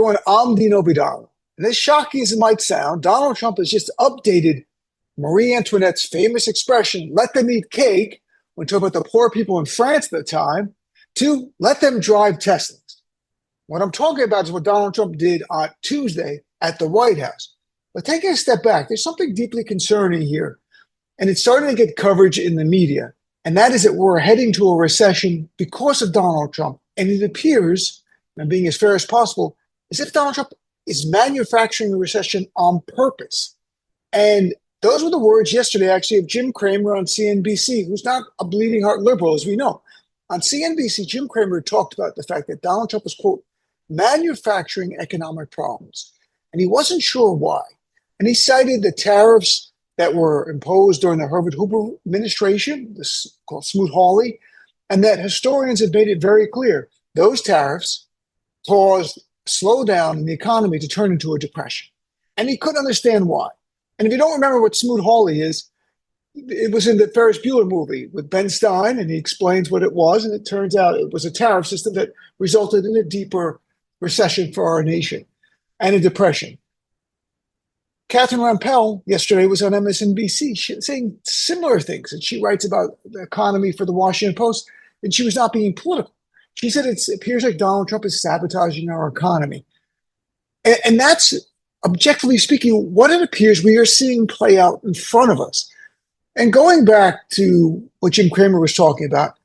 Going, I'm Dino Vidal. And as shocking as it might sound, Donald Trump has just updated Marie Antoinette's famous expression, let them eat cake, when talking about the poor people in France at the time, to let them drive Teslas. What I'm talking about is what Donald Trump did on Tuesday at the White House. But taking a step back, there's something deeply concerning here, and it's starting to get coverage in the media, and that is that we're heading to a recession because of Donald Trump. And it appears, and I'm being as fair as possible, as if Donald Trump is manufacturing a recession on purpose. And those were the words yesterday, actually, of Jim Cramer on CNBC, who's not a bleeding heart liberal, as we know. On CNBC, Jim Cramer talked about the fact that Donald Trump was, quote, manufacturing economic problems. And he wasn't sure why. And he cited the tariffs that were imposed during the Herbert Hoover administration, this called Smoot-Hawley, and that historians have made it very clear those tariffs caused a slowdown in the economy to turn into a depression. And he couldn't understand why. And if you don't remember what Smoot-Hawley is, it was in the Ferris Bueller movie with Ben Stein, and he explains what it was, and it turns out it was a tariff system that resulted in a deeper recession for our nation and a depression. Catherine Rampell yesterday was on MSNBC saying similar things, and she writes about the economy for the Washington Post, and she was not being political. She said it appears like Donald Trump is sabotaging our economy. And that's, objectively speaking, what it appears we are seeing play out in front of us. And going back to what Jim Cramer was talking about,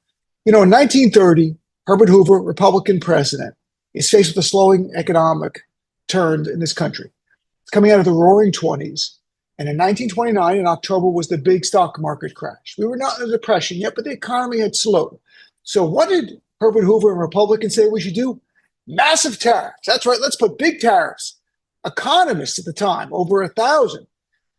in 1930, Herbert Hoover, Republican president, is faced with a slowing economic turn in this country. It's coming out of the roaring 20s. And in 1929, in October, was the big stock market crash. We were not in a depression yet, but the economy had slowed. So what did Herbert Hoover and Republicans say we should do? Massive tariffs. That's right. Let's put big tariffs. Economists at the time, over 1,000,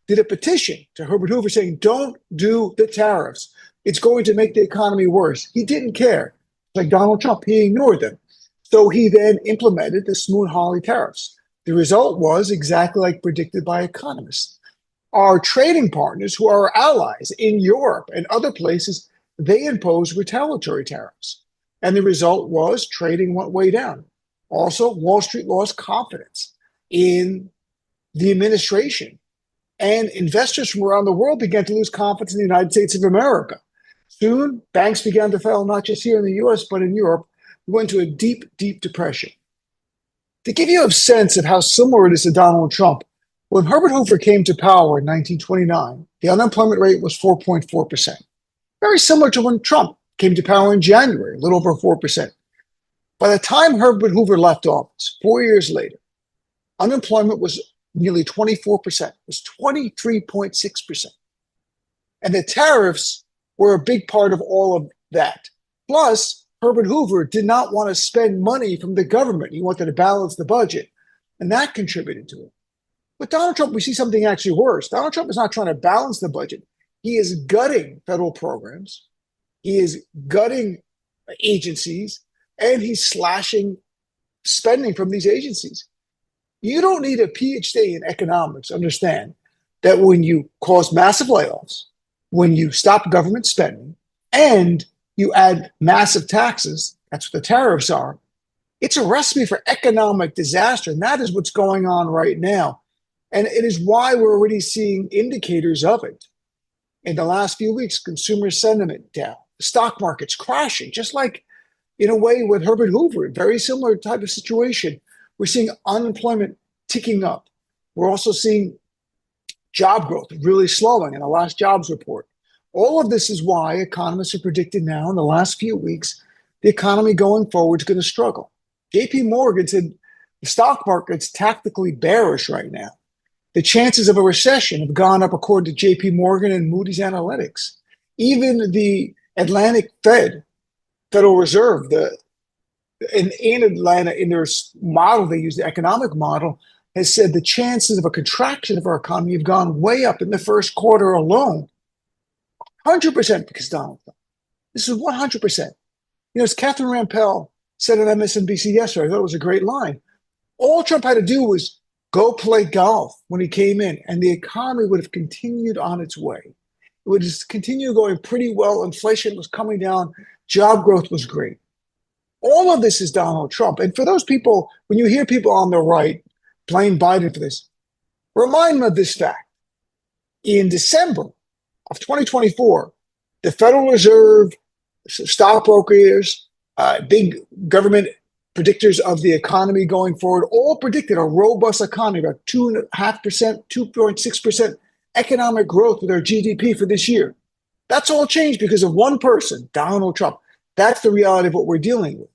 did a petition to Herbert Hoover saying, don't do the tariffs. It's going to make the economy worse. He didn't care. Like Donald Trump, he ignored them. So he then implemented the Smoot-Hawley tariffs. The result was exactly like predicted by economists. Our trading partners, who are our allies in Europe and other places, they imposed retaliatory tariffs. And the result was trading went way down. Also, Wall Street lost confidence in the administration. And investors from around the world began to lose confidence in the United States of America. Soon, banks began to fail, not just here in the US, but in Europe. We went into a deep, deep depression. To give you a sense of how similar it is to Donald Trump, when Herbert Hoover came to power in 1929, the unemployment rate was 4.4%. Very similar to when Trump came to power in January, a little over 4%. By the time Herbert Hoover left office, 4 years later, unemployment was nearly 24%. It was 23.6%. And the tariffs were a big part of all of that. Plus, Herbert Hoover did not want to spend money from the government. He wanted to balance the budget. And that contributed to it. With Donald Trump, we see something actually worse. Donald Trump is not trying to balance the budget. He is gutting federal programs. He is gutting agencies. And he's slashing spending from these agencies. You don't need a PhD in economics to understand that when you cause massive layoffs, when you stop government spending, and you add massive taxes, that's what the tariffs are, it's a recipe for economic disaster. And that is what's going on right now. And it is why we're already seeing indicators of it. In the last few weeks, consumer sentiment down, the stock market's crashing, just like in a way with Herbert Hoover, very similar type of situation. We're seeing unemployment ticking up. We're also seeing job growth really slowing in the last jobs report. All of this is why economists are predicting now in the last few weeks, the economy going forward is going to struggle. JP Morgan said the stock market's tactically bearish right now. The chances of a recession have gone up according to JP Morgan and Moody's Analytics. Even the Atlantic Federal Reserve, in Atlanta, in their model, they use the economic model, has said the chances of a contraction of our economy have gone way up in the first quarter alone. 100% because Donald Trump. This is 100%. As Catherine Rampell said on MSNBC yesterday, I thought it was a great line. All Trump had to do was go play golf when he came in, and the economy would have continued on its way. It would just continue going pretty well. Inflation was coming down. Job growth was great. All of this is Donald Trump. And for those people, when you hear people on the right blame Biden for this, remind them of this fact. In December of 2024, the Federal Reserve, stockbrokers, big government predictors of the economy going forward all predicted a robust economy, about 2.5%, 2.6% economic growth with our GDP for this year. That's all changed because of one person, Donald Trump. That's the reality of what we're dealing with.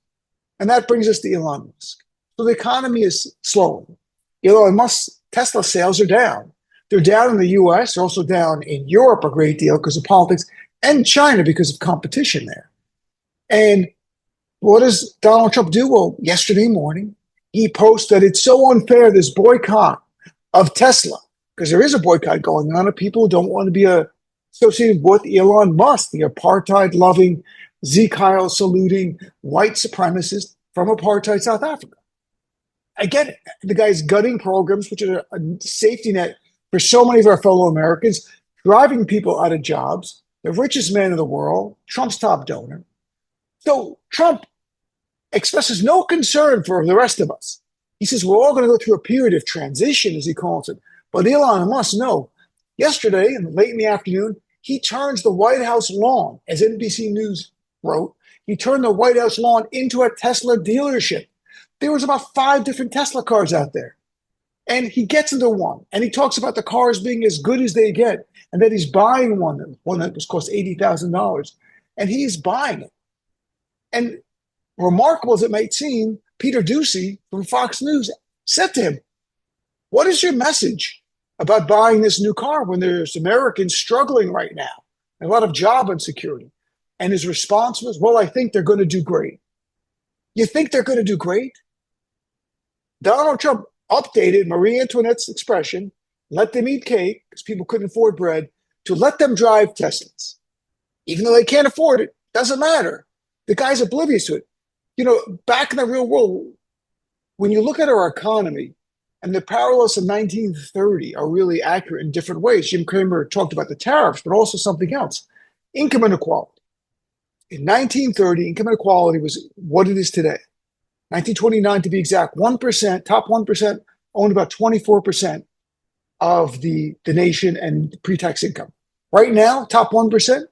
And that brings us to Elon Musk. So the economy is slowing. Elon Musk's Tesla sales are down. They're down in the US, they're also down in Europe a great deal because of politics, and China because of competition there. And what does Donald Trump do? Well, yesterday morning, he posted that it's so unfair, this boycott of Tesla, because there is a boycott going on of people who don't want to be associated with Elon Musk, the apartheid-loving, Zeke Heil-saluting white supremacist from apartheid South Africa. I get it. The guy's gutting programs, which are a safety net for so many of our fellow Americans, driving people out of jobs, the richest man in the world, Trump's top donor. So Trump expresses no concern for the rest of us. He says we're all going to go through a period of transition, as he calls it. But Elon Musk, no. Yesterday, and late in the afternoon, he turns the White House lawn, as NBC News wrote, he turned the White House lawn into a Tesla dealership. There was about 5 different Tesla cars out there. And he gets into one, and he talks about the cars being as good as they get, and that he's buying one that was cost $80,000, and he's buying it. And remarkable as it might seem, Peter Doocy from Fox News said to him, what is your message about buying this new car when there's Americans struggling right now, and a lot of job insecurity? And his response was, well, I think they're going to do great. You think they're going to do great? Donald Trump updated Marie Antoinette's expression, let them eat cake, because people couldn't afford bread, to let them drive Teslas. Even though they can't afford it, doesn't matter. The guy's oblivious to it. You know, back in the real world, when you look at our economy, and the parallels of 1930 are really accurate in different ways. Jim Cramer talked about the tariffs, but also something else, income inequality. In 1930, income inequality was what it is today. 1929, to be exact, 1%, top 1% owned about 24% of the nation and pre-tax income. Right now, top 1%,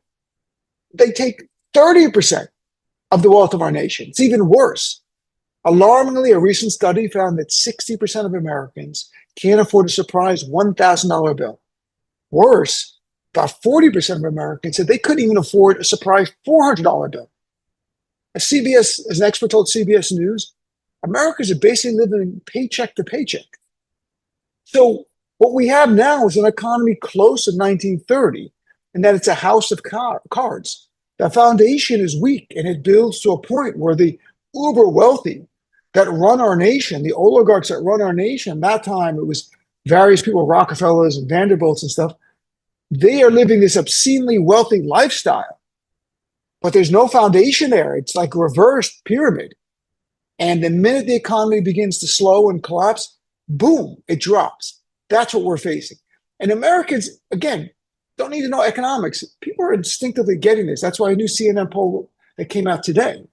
they take 30% of the wealth of our nation. It's even worse. Alarmingly, a recent study found that 60% of Americans can't afford a surprise $1,000 bill. Worse, about 40% of Americans said they couldn't even afford a surprise $400 bill. As an expert told CBS News, Americans are basically living paycheck to paycheck. So what we have now is an economy close to 1930, and that it's a house of cards. The foundation is weak, and it builds to a point where the uber wealthy that run our nation, the oligarchs that run our nation, that time it was various people, Rockefellers and Vanderbilts and stuff, they are living this obscenely wealthy lifestyle. But there's no foundation there. It's like a reversed pyramid. And the minute the economy begins to slow and collapse, boom, it drops. That's what we're facing. And Americans, again, don't need to know economics. People are instinctively getting this. That's why a new CNN poll that came out today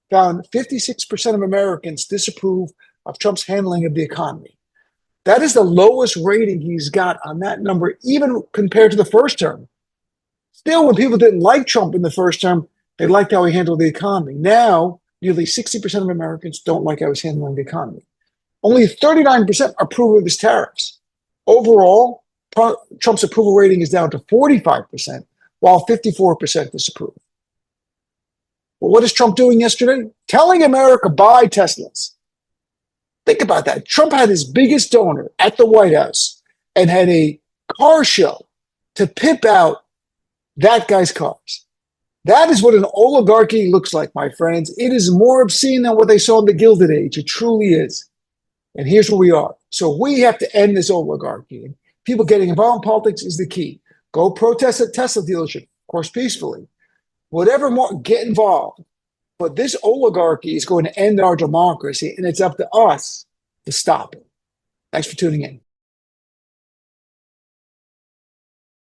found 56% of Americans disapprove of Trump's handling of the economy. That is the lowest rating he's got on that number, even compared to the first term. Still, when people didn't like Trump in the first term, they liked how he handled the economy. Now, nearly 60% of Americans don't like how he's handling the economy. Only 39% approve of his tariffs. Overall, Trump's approval rating is down to 45%, while 54% disapprove. Well, what is Trump doing yesterday? Telling America buy Teslas. Think about that. Trump had his biggest donor at the White House and had a car show to pimp out that guy's cars. That is what an oligarchy looks like, my friends. It is more obscene than what they saw in the Gilded Age. It truly is. And here's where we are. So we have to end this oligarchy. And people getting involved in politics is the key. Go protest at Tesla dealership, of course, peacefully. Whatever more, get involved. But this oligarchy is going to end our democracy, and it's up to us to stop it. Thanks for tuning in.